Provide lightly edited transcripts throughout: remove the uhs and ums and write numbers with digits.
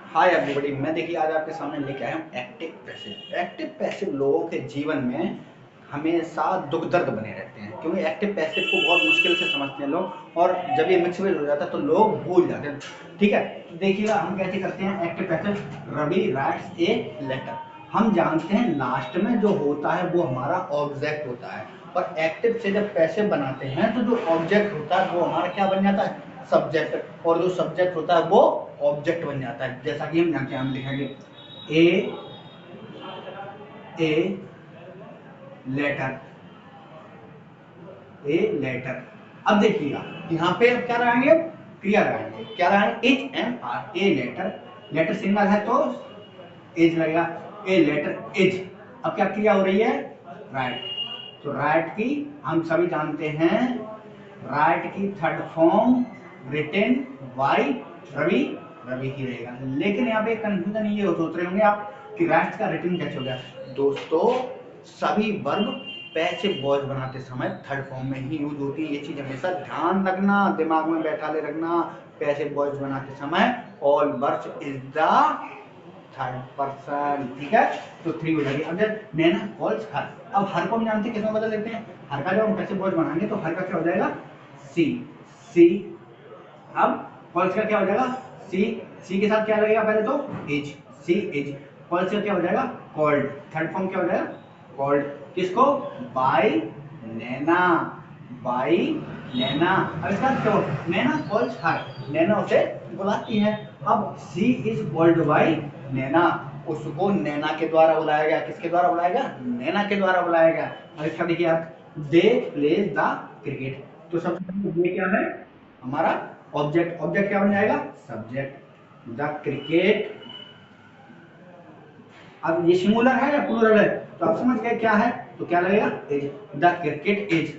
Hi everybody, मैं देखिए आज आपके सामने लेके आया हूँ एक्टिव पैसिव। एक्टिव पैसिव लोगों के जीवन में हमेशा दुख दर्द बने रहते हैं, क्योंकि एक्टिव पैसिव को बहुत मुश्किल से समझते हैं लोग, और जब ये मिक्सवेज हो जाता है तो लोग भूल जाते हैं। ठीक है, तो देखिएगा हम कैसे करते हैं active passive. Ravi writes a letter. हम जानते हैं लास्ट में जो होता है वो हमारा ऑब्जेक्ट होता है, और एक्टिव से जब पैसिव बनाते हैं तो जो ऑब्जेक्ट होता है वो हमारा क्या बन जाता है, सब्जेक्ट, और जो सब्जेक्ट होता है वो ऑब्जेक्ट बन जाता है। जैसा कि हम जानते हैं, हम लिखेंगे ए लेटर, ए लेटर। अब देखिएगा यहाँ पे अब क्या लगाएंगे, क्रिया लगाएंगे। क्या लगाएंगे, is am are, a letter. Letter single है तो एज लगेगा, ए लेटर इज। अब क्या क्रिया हो रही है, राइट। तो राइट की हम सभी जानते हैं, राइट की third form written by Ravi, Ravi ही रहेगा। लेकिन यहाँ पे कंफ्यूजन ये सोच रहे होंगे आप कि राइट का रिटेन कैसे हो गया। दोस्तों, सभी वर्ब पैसिव वॉइस बनाते समय थर्ड फॉर्म में ही यूज होती है। ये चीज हमेशा ध्यान रखना, दिमाग में बैठा ले रखना। पैसिव वॉइस बनाते समय all verbs is the third person. ठीक है, तो 3 हो जाएगी। अब जब नैना कॉल्स हर, अब हर को हम जानते हैं किसमें बदल देते हैं। हर का जब हम पैसिव वॉइस बनाएंगे तो हर का क्या हो जाएगा, सी, सी। अब कॉल्स का क्या हो जाएगा, सी, सी के साथ क्या लगेगा, पहले तो इज, सी इज। कॉल्स का क्या हो जाएगा, कॉल्ड। थर्ड फॉर्म क्या हो जाएगा, कॉल्ड। किसको, बाय नैना, बाय नैना। अब इसका क्या, नैना कॉल्स हर, नैना उसे बुलाती है। अब सी इज कॉल्ड बाय नैना, उसको नैना के द्वारा बुलाया गया। किसके द्वारा बुलाया गया, नैना के द्वारा बुलाया गया। अब इसका देखिए आप, दे प्लेज द क्रिकेट। तो सबसे पहले ये क्या है, हमारा ऑब्जेक्ट। ऑब्जेक्ट क्या बन जाएगा, सब्जेक्ट। The cricket. अब ये सिंगुलर है या प्लूरल है, तो आप समझ गए क्या है, तो क्या लगेगा, is. The cricket is.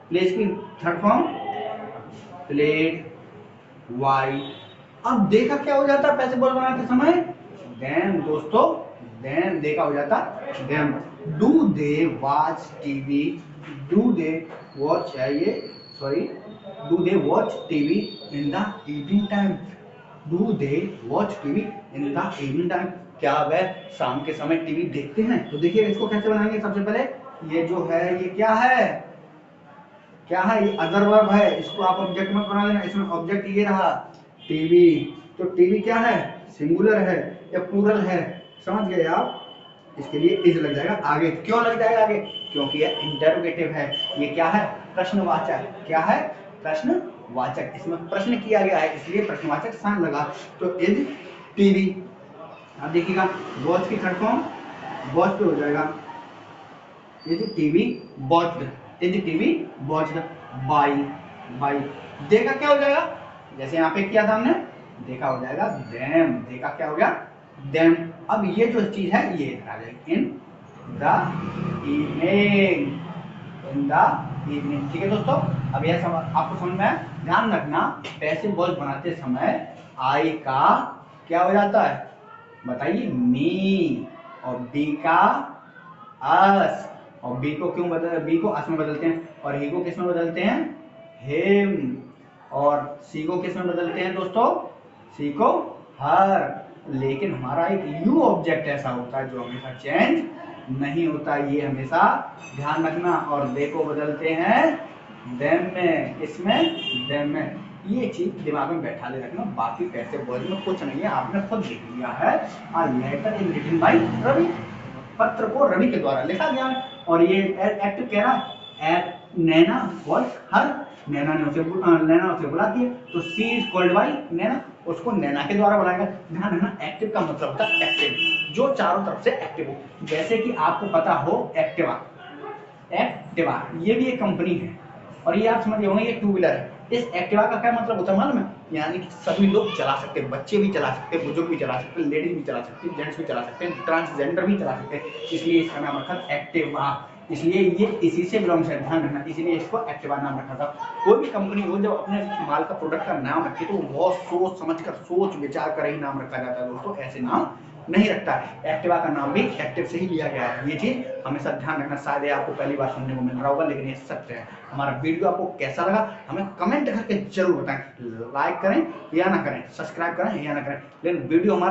Plays की थर्ड फॉर्म प्लेड, वाई। अब देखा क्या हो जाता पैसे बॉल बनाते समय, देन। दोस्तों, देन देखा हो जाता them. Do they watch TV, do they watch है ये, sorry, do they watch TV in the evening time, do they watch TV in the evening time. क्या वह शाम के समय टीवी देखते हैं। तो देखिए इसको कैसे बनाएंगे, सबसे पहले ये जो है ये क्या है, क्या है, ये अदर वर्ब है, इसको आप ऑब्जेक्ट में बना देना। इसमें ऑब्जेक्ट ये रहा टीवी, तो टीवी क्या है, सिंगुलर है या प्लूरल है, समझ गए आप। इसके लिए इज लग जाएगा आगे। क्यों लग जाएगा आगे, क्योंकि ये इंटरोगेटिव है। ये क्या है, प्रश्नवाचक। क्या है, प्रश्नवाचक। इसमें प्रश्न किया गया है इसलिए प्रश्नवाचक सान लगा, तो इज टीवी। अब देखिएगा वॉच की थर्ड फॉर्म वॉच पे हो जाएगा, is TV watched, is TV watched by, by. देखा क्या हो जाएगा, जैसे यहाँ पे किया था हमने, देखा हो जाएगा देम। देखा क्या हो गया, देम। अब ये जो चीज है ये आ जाएगी in the evening, in the evening. ठीक है दोस्तों, अब यह सब आपको समझ में आया। ध्यान रखना पैसिव वॉइस बनाते समय आई का क्या हो जाता है, बताइए, मी, और बी का अस। और बी को क्यों बदल, बी को अस में बदलते हैं, और ही को किस में बदलते हैं, हिम। और सी को किस में बदलते हैं दोस्तों, सी को हर। लेकिन हमारा एक यू ऑब्जेक्ट ऐसा होता है जो हमेशा चेंज नहीं होता, ये हमेशा ध्यान रखना। और दे को बदलते हैं देम में, किसमें, देम में। ये चीज दिमाग में बैठा ले रखना। बाकी पैसे वर्ड में कुछ नहीं है, आपने खुद लिख लिया है। A letter is written by Ravi, पत्र को रवि के द्वारा लिखा गया है। और ये एक्टिव कह रहा है नैना कॉल्स हर, नैना उसे बुलाती है, तो सी इज कॉल्ड बाय नैना, उसको नैना के द्वारा बुलाएगा। ध्यान रखना एक्टिव का मतलब होता है एक्टिव, जो चारों तरफ से एक्टिव हो। जैसे कि आपको पता हो एक्टिवा, एक्टिवा ये भी एक कंपनी है, और ये आप समझ गए होंगे ये टू व्हीलर है। इस एक्टिवा का क्या मतलब होता है मालूम है, यानी कि सभी लोग चला सकते हैं, बच्चे भी चला सकते हैं, बुजुर्ग भी चला सकते हैं, लेडीज भी चला सकते हैं, जेंट्स भी चला सकते हैं, ट्रांसजेंडर भी चला सकते हैं। इसलिए इसका नाम रखा एक्टिवा, इसलिए ये इसी से बिलोंग्स है। ध्यान रखना, इसीलिए इसको एक्टिवा नाम रखा था। कोई भी कंपनी हो जब अपने माल का प्रोडक्ट का नाम रखे तो बहुत सोच समझ कर, सोच विचार कर ही नाम रखा जाता है दोस्तों, ऐसे नाम नहीं रखता है। एक्टिवा का नाम भी एक्टिव से ही लिया गया है, ये चीज हमेशा ध्यान रखना। शायद आपको पहली बार सुनने को मिल रहा होगा, लेकिन ये सत्य है। हमारा वीडियो आपको कैसा लगा हमें कमेंट करके जरूर बताएं। लाइक करें या ना करें, सब्सक्राइब करें या ना करें, लेकिन वीडियो हमारा